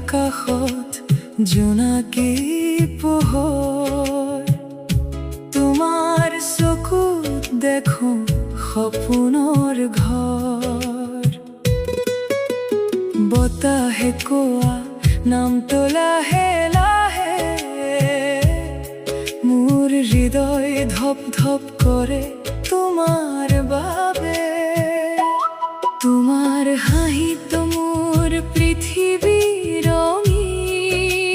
আকাশত জোনাকী পোহৰ তোমাৰ চকুত দেখো সপোনৰ ঘৰ বতাহে কোৱা নামটো লাহে লাহে মোৰ হৃদয় ধপ ধপ কৰে তোমাৰ বাবে তোমাৰ হাঁহিত মোৰ পৃথিৱী ৰঙীন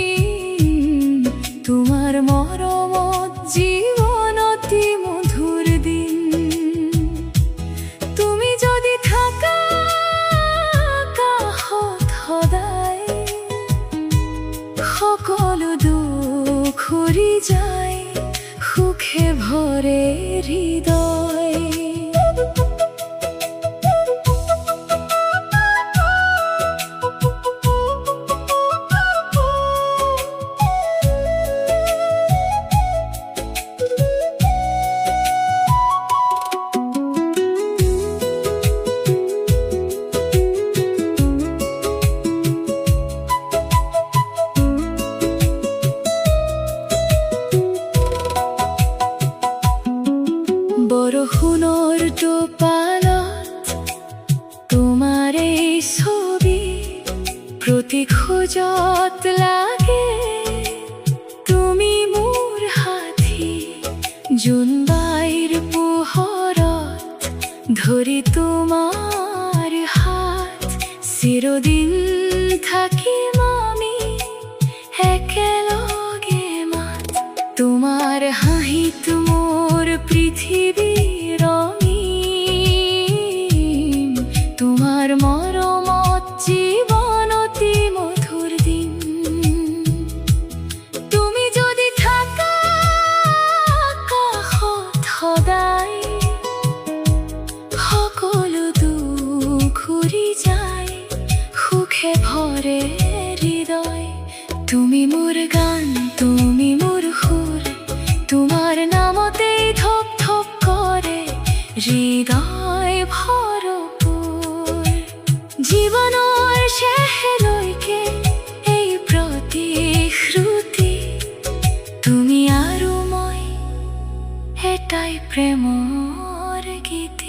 তোমাৰ মৰমত জীৱন অতি মধুৰ দিন তুমি যদি থাকা কাষত সদায় সকলো দুখ উৰি যায় সুখে ভৰে হৃদয় বৰষুণৰ টোপালত তোমাৰ এই ছবি প্ৰতি খোজত লাগে তুমি মোৰ সাথী জোনবাইৰ পোহৰত ধৰি তোমাৰ হাত চিৰদিন থাকিম আমি একেলগে মাত তোমাৰ হাঁহিত মোৰ পৃথিৱী ৰঙীন তোমাৰ মৰমত জীৱন অতি মধুৰ দিন তুমি যদি থাকা কাষত সদায় সকলো দুখ উৰি যায় সুখে ভৰে হৃদয় তুমি মোৰ গান তুমি মোৰ সুৰ তোমাৰ নামতেই ধপ ধপ কৰে হৃদয় ভৰপূৰ জীৱনৰ শেষলৈকে এই প্ৰতিশ্ৰুতি তুমি আৰু মই এটাই প্ৰেমৰ গীত